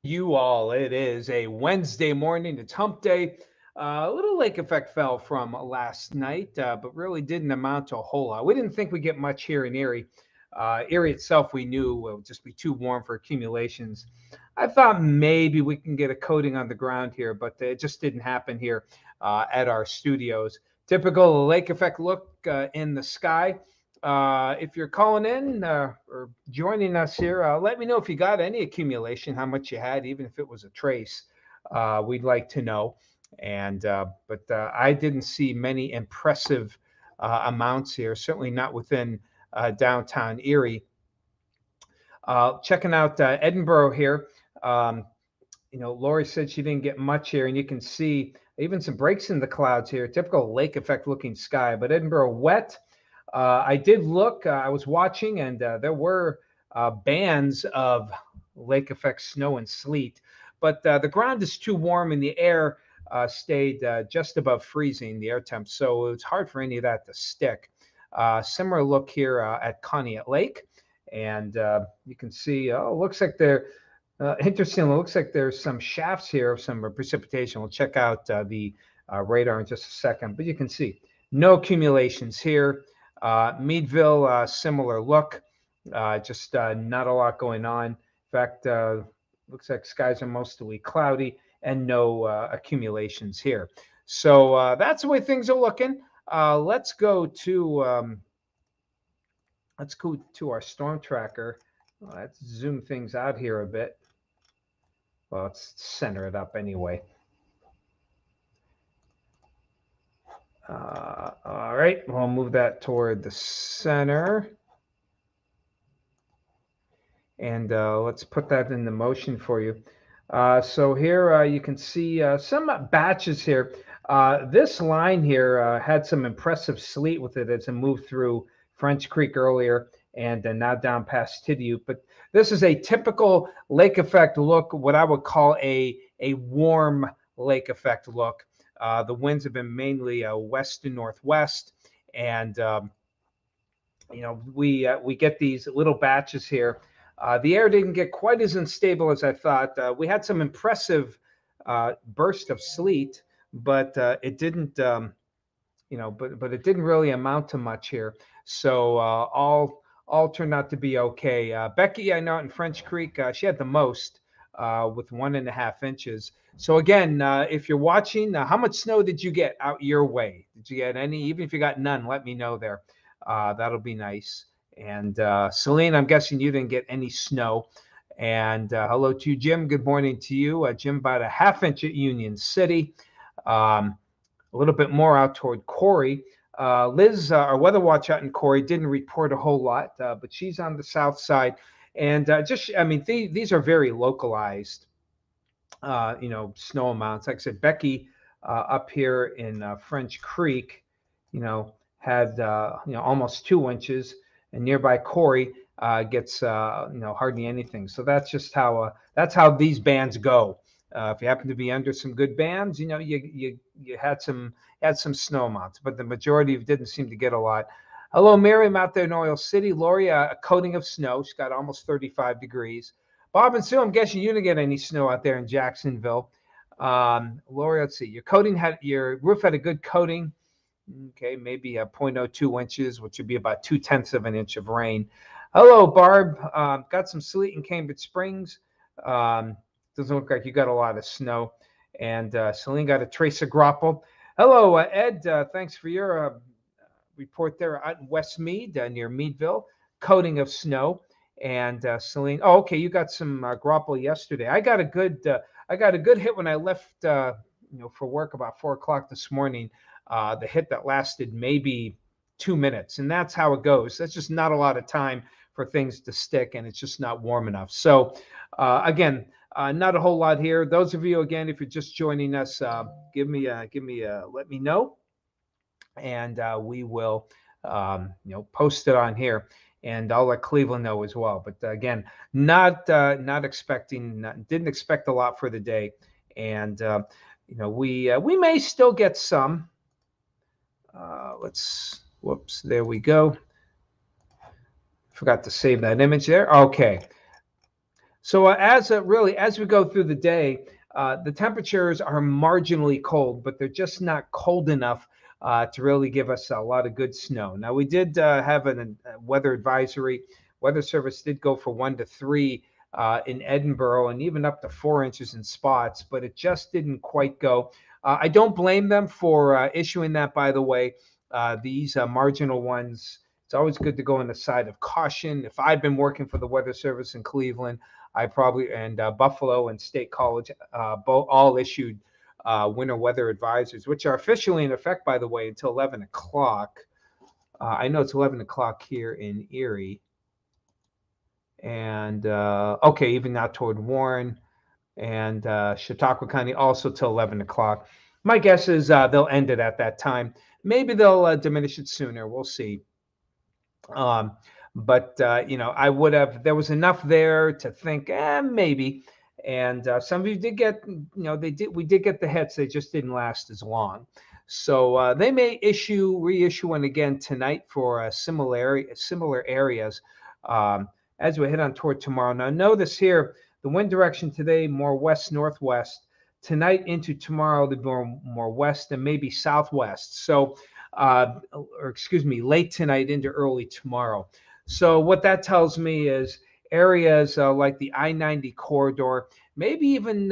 You all. It is a Wednesday morning. It's hump day. A little lake effect fell from last night, but really didn't amount to a whole lot. We didn't think we'd get much here in Erie. Erie itself, we knew would just be too warm for accumulations. I thought maybe we can get a coating on the ground here, but it just didn't happen here at our studios. Typical lake effect look in the sky. If you're calling in or joining us here, let me know if you got any accumulation, how much you had, even if it was a trace. We'd like to know. But I didn't see many impressive amounts here. Certainly not within downtown Erie. Checking out Edinboro here. Um, Lori said she didn't get much here, and you can see even some breaks in the clouds here. Typical lake effect looking sky, but Edinboro wet. I did look. I was watching, and there were bands of lake effect snow and sleet, but the ground is too warm, and the air stayed just above freezing, the air temp. So it's hard for any of that to stick. Similar look here at Conneaut Lake, and you can see. Oh, looks like there. Interesting. It looks like there's some shafts here of some precipitation. We'll check out the radar in just a second, but you can see no accumulations here. Meadville, similar look, just not a lot going on. In fact, looks like skies are mostly cloudy and no accumulations here. So that's the way things are looking. Let's go to our storm tracker. Let's zoom things out here a bit. Well, let's center it up anyway. All right, we'll move that toward the center. And let's put that into motion for you. So here you can see some batches here. This line here had some impressive sleet with it as it moved through French Creek earlier and now down past Tidiute. But this is a typical lake effect look, what I would call a warm lake effect look. The winds have been mainly west to northwest, and we get these little batches here. The air didn't get quite as unstable as I thought. We had some impressive burst of sleet, but it didn't, but it didn't really amount to much here. So all turned out to be okay. Becky, I know in French Creek, she had the most with 1.5 inches. So again, if you're watching, how much snow did you get out your way? Did you get any? Even if you got none, let me know there. That'll be nice. And Celine, I'm guessing you didn't get any snow. And hello to you, Jim. Good morning to you. Jim, about a 1/2 inch at Union City. Um, a little bit more out toward Corey. Liz, our weather watch out in Corey, didn't report a whole lot, but she's on the south side. And I mean, these are very localized, snow amounts. Like I said, Becky up here in French Creek, had almost 2 inches, and nearby Corey gets hardly anything. So that's how these bands go. If you happen to be under some good bands, you had some snow amounts, but the majority didn't seem to get a lot. Hello, Miriam out there in Oil City. Lori, a coating of snow. She's got almost 35 degrees. Bob and Sue, I'm guessing you didn't get any snow out there in Jacksonville. Lori, let's see. Your roof had a good coating. Okay, maybe a 0.02 inches, which would be about 2/10 of an inch of rain. Hello, Barb. Got some sleet in Cambridge Springs. Um, doesn't look like you got a lot of snow. And Celine got a trace of grapple. Hello, Ed. Thanks for your report there out in Westmead near Meadville. Coating of snow. And Celine, oh, okay, you got some grapple yesterday. I got a good hit when I left, for work about 4 o'clock this morning. The hit that lasted maybe 2 minutes, and that's how it goes. That's just not a lot of time for things to stick, and it's just not warm enough. So, again, not a whole lot here. Those of you, again, if you're just joining us, let me know, and we will, post it on here, and I'll let Cleveland know as well. But again, not expecting, didn't expect a lot for the day, and we may still get some. Whoops, there we go. Forgot to save that image there. Okay. So as we go through the day, the temperatures are marginally cold, but they're just not cold enough to really give us a lot of good snow. Now we did have a weather advisory. Weather Service did go for 1 to 3 in Edinburgh and even up to 4 inches in spots, but it just didn't quite go. I don't blame them for issuing that. By the way, these marginal ones. It's always good to go on the side of caution. If I'd been working for the Weather Service in Cleveland, I probably and Buffalo and State College both all issued winter weather advisories, which are officially in effect, by the way, until 11 o'clock. I know it's 11 o'clock here in Erie, and okay, even now toward Warren and Chautauqua County also till 11 o'clock. My guess is they'll end it at that time. Maybe they'll diminish it sooner. We'll see. Um, but I would have. There was enough there to think, maybe. And some of you did get, they did. We did get the hits. They just didn't last as long. So they may reissue one again tonight for similar areas as we head on toward tomorrow. Now, notice here the wind direction today more west northwest. Tonight into tomorrow, the more west and maybe southwest. So or excuse me, late tonight into early tomorrow. So what that tells me is areas like the I-90 corridor, maybe even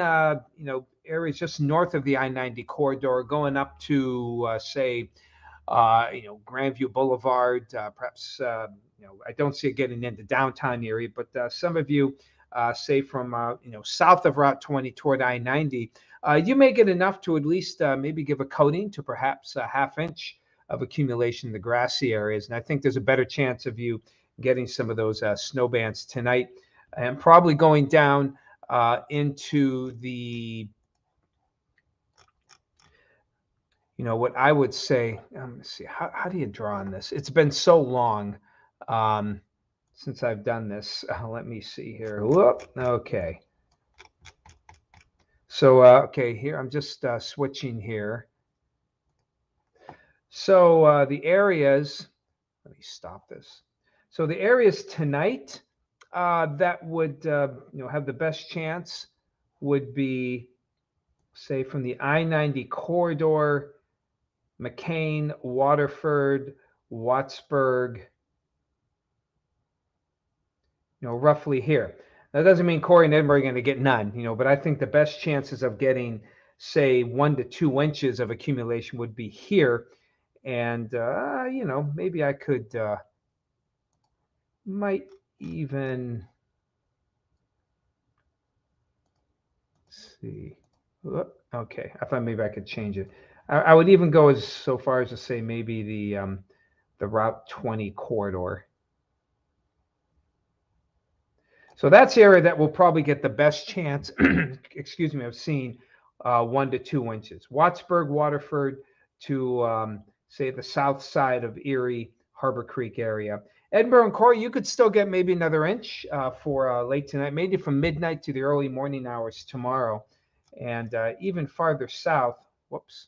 areas just north of the I-90 corridor, going up to say Grandview Boulevard, perhaps I don't see it getting into downtown Erie, but some of you say from south of Route 20 toward I-90, you may get enough to at least maybe give a coating to perhaps a half inch of accumulation in the grassy areas. And I think there's a better chance of you getting some of those snow bands tonight and probably going down into the, what I would say, let's see, how do you draw on this? It's been so long since I've done this. Let me see here. Whoop, okay. So, okay, here, I'm just switching here. So the areas, let me stop this. So the areas tonight that would have the best chance would be, say, from the I-90 corridor, McCain, Waterford, Wattsburg, roughly here. That doesn't mean Corey and Edinburgh are going to get none, but I think the best chances of getting, say, 1 to 2 inches of accumulation would be here. And, maybe I could, might even, see. Okay, I thought maybe I could change it. I would even go so far as to say maybe the Route 20 corridor. So that's the area that will probably get the best chance, excuse me, of seeing 1 to 2 inches. Wattsburg, Waterford to say the south side of Erie, Harbor Creek area. Edinburgh and Corey, you could still get maybe another inch for late tonight, maybe from midnight to the early morning hours tomorrow. And even farther south, whoops.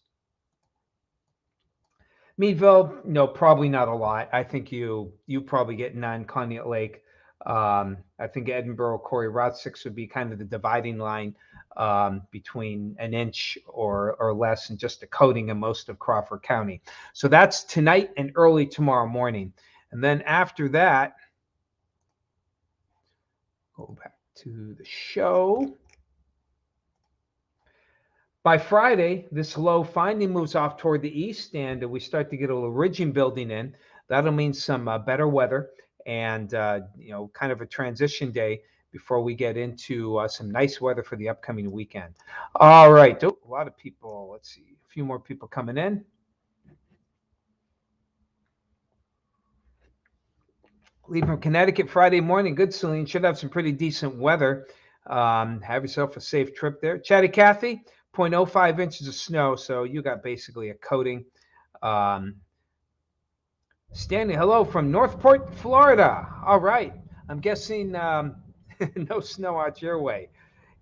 Meadville, no, probably not a lot. I think you probably get none. Conneaut Lake. I think Edinburgh, Corey, Route 6 would be kind of the dividing line between an inch or less and just a coating in most of Crawford County. So that's tonight and early tomorrow morning. And then after that, go back to the show. By Friday, this low finally moves off toward the east, and we start to get a little ridging building in. That'll mean some better weather and kind of a transition day before we get into some nice weather for the upcoming weekend. All right, a lot of people. Let's see, a few more people coming in. Leave from Connecticut Friday morning. Good, Celine. Should have some pretty decent weather. Have yourself a safe trip there. Chatty Cathy, 0.05 inches of snow, so you got basically a coating. Stanley, hello from Northport, Florida. All right. I'm guessing no snow out your way.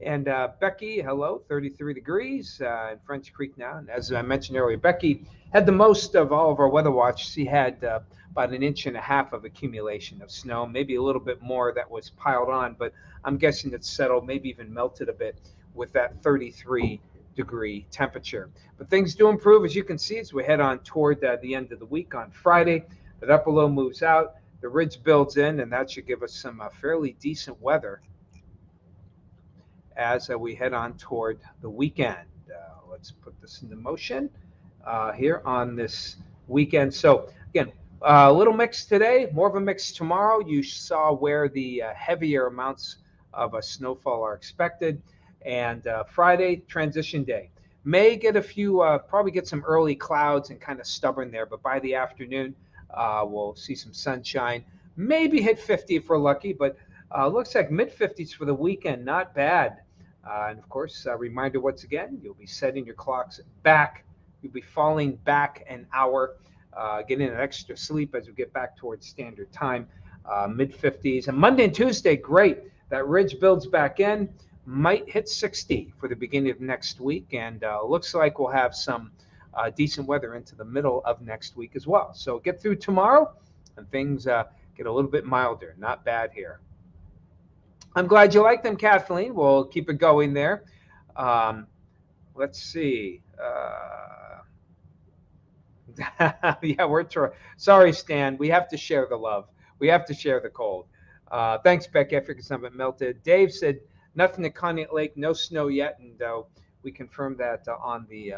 And Becky, hello, 33 degrees in French Creek now. And as I mentioned earlier, Becky had the most of all of our weather watch. She had about an inch and a half of accumulation of snow, maybe a little bit more that was piled on, but I'm guessing it's settled, maybe even melted a bit with that 33-degree temperature. But things do improve, as you can see, as we head on toward the end of the week on Friday. That upper low moves out, the ridge builds in, and that should give us some fairly decent weather as we head on toward the weekend. Let's put this into motion here on this weekend. So again, a little mix today, more of a mix tomorrow. You saw where the heavier amounts of snowfall are expected. And Friday, transition day. May get a few, probably get some early clouds and kind of stubborn there, but by the afternoon, we'll see some sunshine. Maybe hit 50 if we're lucky, but looks like mid 50s for the weekend. Not bad. And of course, a reminder once again, you'll be setting your clocks back. You'll be falling back an hour, getting an extra sleep as we get back towards standard time, mid 50s. And Monday and Tuesday, great. That ridge builds back in, might hit 60 for the beginning of next week. And looks like we'll have some decent weather into the middle of next week as well. So get through tomorrow and things get a little bit milder. Not bad here. I'm glad you like them, Kathleen. We'll keep it going there. Let's see. Yeah, sorry, Stan. We have to share the love. We have to share the cold. Thanks, Becky. I figured some of it melted. Dave said nothing at Conneaut Lake, no snow yet, and we confirmed that on the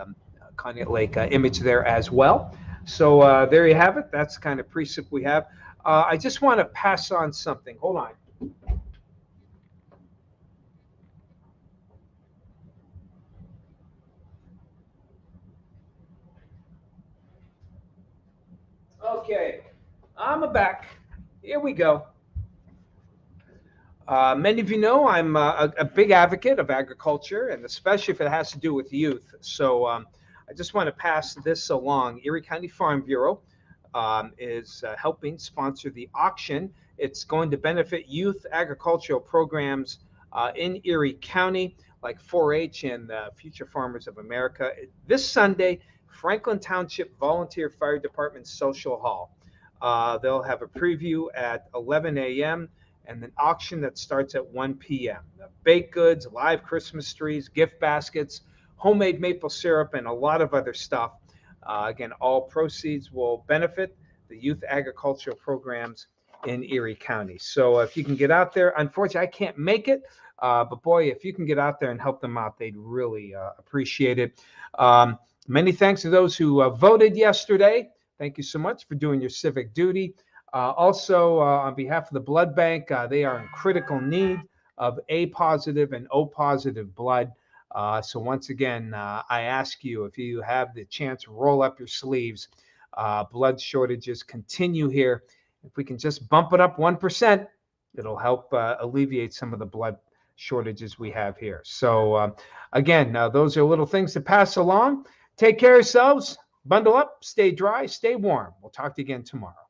Conneaut Lake image there as well. So there you have it. That's the kind of precip we have. I just want to pass on something. Hold on. Okay, I'm back. Here we go. Many of you know I'm a big advocate of agriculture, and especially if it has to do with youth. So I just want to pass this along. Erie County Farm Bureau is helping sponsor the auction. It's going to benefit youth agricultural programs in Erie County, like 4-H and Future Farmers of America. This Sunday, Franklin Township Volunteer Fire Department Social Hall. They'll have a preview at 11 a.m. and an auction that starts at 1 p.m. Baked goods, live Christmas trees, gift baskets, homemade maple syrup, and a lot of other stuff. Again, all proceeds will benefit the youth agricultural programs in Erie County. So if you can get out there, unfortunately, I can't make it, but boy, if you can get out there and help them out, they'd really appreciate it. Many thanks to those who voted yesterday. Thank you so much for doing your civic duty. Also, on behalf of the blood bank, they are in critical need of A positive and O positive blood. So once again, I ask you, if you have the chance, roll up your sleeves. Blood shortages continue here. If we can just bump it up 1%, it'll help alleviate some of the blood shortages we have here. So again, those are little things to pass along. Take care of yourselves. Bundle up, stay dry, stay warm. We'll talk to you again tomorrow.